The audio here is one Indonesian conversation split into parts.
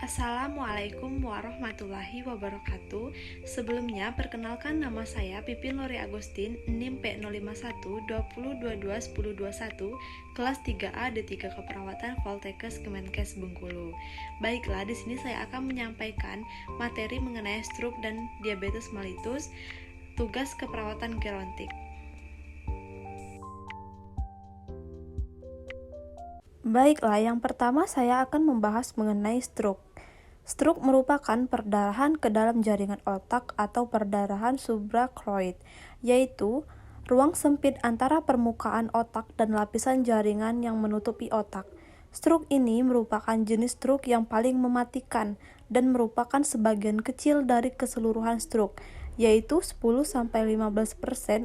Assalamualaikum warahmatullahi wabarakatuh. Sebelumnya, perkenalkan nama saya Pipin Lori Agustin, NIM P05120221021, kelas 3A D3 Keperawatan Poltekkes Kemenkes Bengkulu. Baiklah, di sini saya akan menyampaikan materi mengenai stroke dan diabetes mellitus, tugas keperawatan gerontik. Baiklah, yang pertama saya akan membahas mengenai stroke. Stroke merupakan perdarahan ke dalam jaringan otak atau perdarahan suprachoroid, yaitu ruang sempit antara permukaan otak dan lapisan jaringan yang menutupi otak. Stroke ini merupakan jenis stroke yang paling mematikan dan merupakan sebagian kecil dari keseluruhan stroke, yaitu 10-15%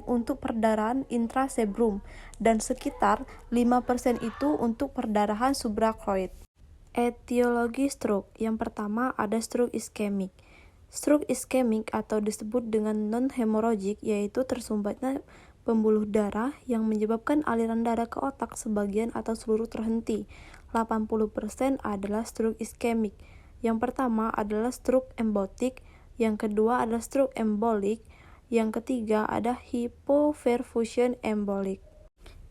untuk perdarahan intracerebrum dan sekitar 5% itu untuk perdarahan suprachoroid. Etiologi stroke. Yang pertama ada stroke iskemik. Stroke iskemik atau disebut dengan non-hemorrhagic yaitu tersumbatnya pembuluh darah yang menyebabkan aliran darah ke otak sebagian atau seluruh terhenti. 80% adalah stroke iskemik. Yang pertama adalah stroke embotic, yang kedua adalah stroke embolik, yang ketiga ada hypoperfusion embolik.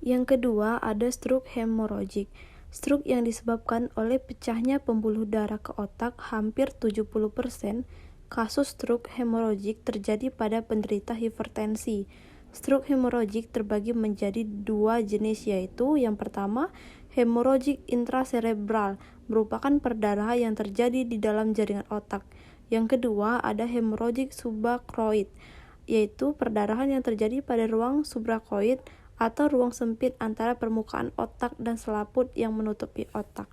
Yang kedua ada stroke hemorrhagic. Stroke yang disebabkan oleh pecahnya pembuluh darah ke otak. Hampir 70% kasus stroke hemorrhagic terjadi pada penderita hipertensi. Stroke hemorrhagic terbagi menjadi dua jenis, yaitu yang pertama hemorrhagic intracerebral, merupakan perdarahan yang terjadi di dalam jaringan otak. Yang kedua ada hemorrhagic suprachoroid, yaitu perdarahan yang terjadi pada ruang suprachoroid atau ruang sempit antara permukaan otak dan selaput yang menutupi otak.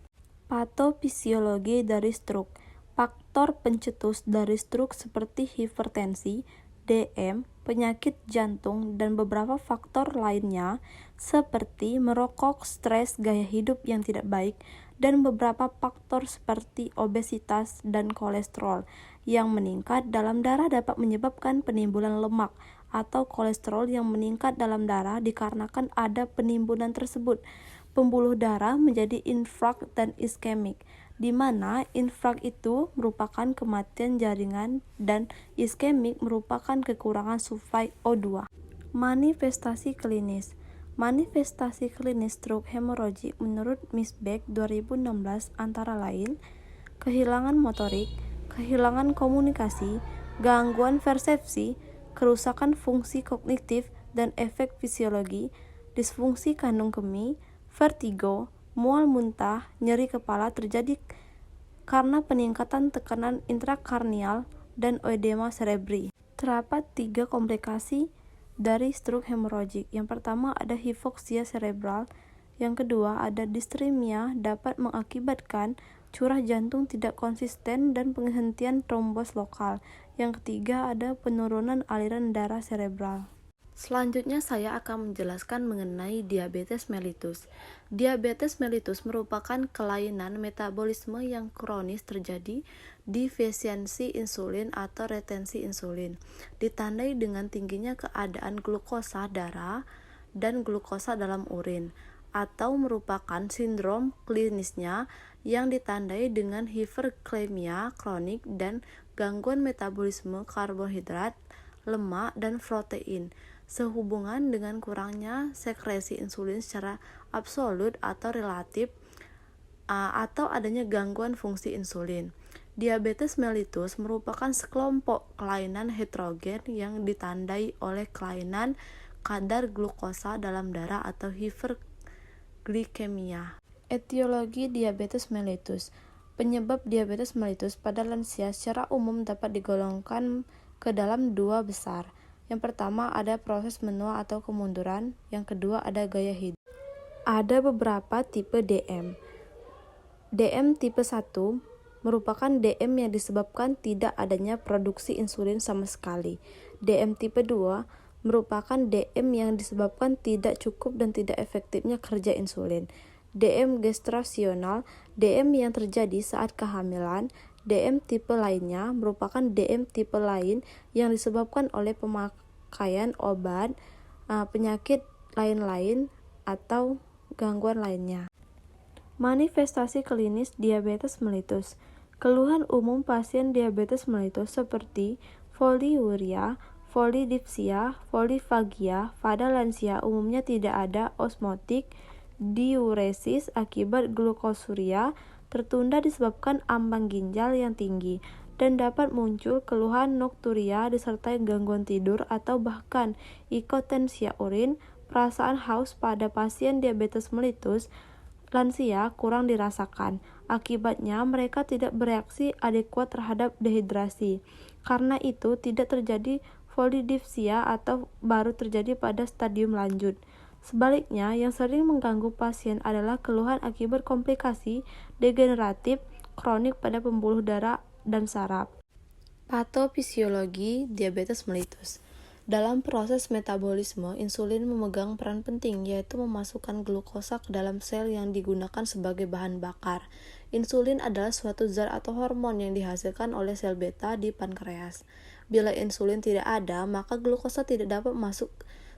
Patofisiologi dari stroke. Faktor pencetus dari stroke seperti hipertensi, DM, penyakit jantung, dan beberapa faktor lainnya seperti merokok, stres, gaya hidup yang tidak baik, dan beberapa faktor seperti obesitas dan kolesterol yang meningkat dalam darah dapat menyebabkan penimbunan lemak atau kolesterol yang meningkat dalam darah dikarenakan ada penimbunan tersebut. Pembuluh darah menjadi infark dan iskemik, di mana infark itu merupakan kematian jaringan dan iskemik merupakan kekurangan suplai O2. Manifestasi klinis. Manifestasi klinis stroke hemorrhagic menurut Miss Beck 2016 antara lain kehilangan motorik, kehilangan komunikasi, gangguan persepsi, kerusakan fungsi kognitif dan efek fisiologi, disfungsi kandung kemih, vertigo, mual muntah, nyeri kepala terjadi karena peningkatan tekanan intrakarnial dan edema cerebri. Terdapat 3 komplikasi dari stroke hemorrhagic. Yang pertama ada hipoksia cerebral, yang kedua ada distremia dapat mengakibatkan curah jantung tidak konsisten dan penghentian trombos lokal. Yang ketiga ada penurunan aliran darah cerebral. Selanjutnya saya akan menjelaskan mengenai diabetes mellitus. Diabetes mellitus merupakan kelainan metabolisme yang kronis terjadi defisiensi insulin atau retensi insulin, ditandai dengan tingginya keadaan glukosa darah dan glukosa dalam urin, atau merupakan sindrom klinisnya yang ditandai dengan hiperglikemia kronik dan gangguan metabolisme karbohidrat, lemak, dan protein, sehubungan dengan kurangnya sekresi insulin secara absolut atau relatif, atau adanya gangguan fungsi insulin. Diabetes mellitus merupakan sekelompok kelainan heterogen yang ditandai oleh kelainan kadar glukosa dalam darah atau hiperglikemia. Etiologi diabetes mellitus. Penyebab diabetes mellitus pada lansia secara umum dapat digolongkan ke dalam 2 besar. Yang pertama ada proses menua atau kemunduran, yang kedua ada gaya hidup. Ada beberapa tipe DM. DM tipe 1 merupakan DM yang disebabkan tidak adanya produksi insulin sama sekali. DM tipe 2 merupakan DM yang disebabkan tidak cukup dan tidak efektifnya kerja insulin. DM gestasional, DM yang terjadi saat kehamilan. DM tipe lainnya merupakan DM tipe lain yang disebabkan oleh pemakaian obat, penyakit lain-lain, atau gangguan lainnya. Manifestasi klinis diabetes mellitus. Keluhan umum pasien diabetes mellitus seperti poliuria, polidipsia, polifagia pada lansia umumnya tidak ada osmotik diuresis akibat glukosuria tertunda disebabkan ambang ginjal yang tinggi, dan dapat muncul keluhan nokturia disertai gangguan tidur atau bahkan ikotensia urin. Perasaan haus pada pasien diabetes mellitus lansia kurang dirasakan. Akibatnya, mereka tidak bereaksi adekuat terhadap dehidrasi. Karena itu, tidak terjadi polidipsia atau baru terjadi pada stadium lanjut. Sebaliknya, yang sering mengganggu pasien adalah keluhan akibat komplikasi degeneratif kronik pada pembuluh darah dan saraf. Patofisiologi diabetes mellitus. Dalam proses metabolisme, insulin memegang peran penting, yaitu memasukkan glukosa ke dalam sel yang digunakan sebagai bahan bakar. Insulin adalah suatu zat atau hormon yang dihasilkan oleh sel beta di pankreas. Bila insulin tidak ada, maka glukosa tidak dapat masuk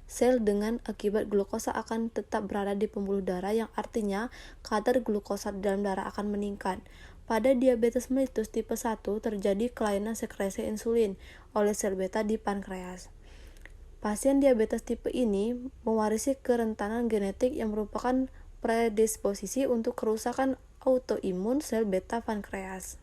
sel dengan akibat glukosa akan tetap berada di pembuluh darah, yang artinya kadar glukosa di dalam darah akan meningkat. Pada diabetes mellitus tipe 1 terjadi kelainan sekresi insulin oleh sel beta di pankreas. Pasien diabetes tipe ini mewarisi kerentanan genetik yang merupakan predisposisi untuk kerusakan autoimun sel beta pankreas.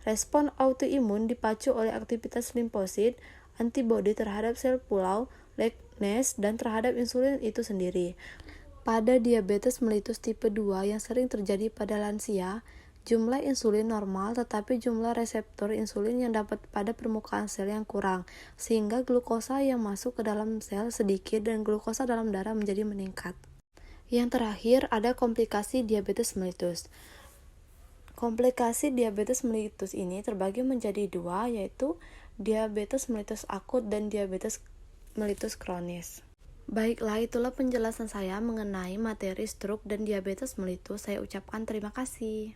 Respon autoimun dipacu oleh aktivitas limfosit, antibodi terhadap sel pulau, Lactase, dan terhadap insulin itu sendiri. Pada diabetes mellitus tipe 2 yang sering terjadi pada lansia, jumlah insulin normal tetapi jumlah reseptor insulin yang dapat pada permukaan sel yang kurang, sehingga glukosa yang masuk ke dalam sel sedikit dan glukosa dalam darah menjadi meningkat. Yang terakhir ada komplikasi diabetes mellitus. Komplikasi diabetes mellitus ini terbagi menjadi dua, yaitu diabetes mellitus akut dan diabetes mellitus kronis. Baiklah, itulah penjelasan saya mengenai materi stroke dan diabetes mellitus. Saya ucapkan terima kasih.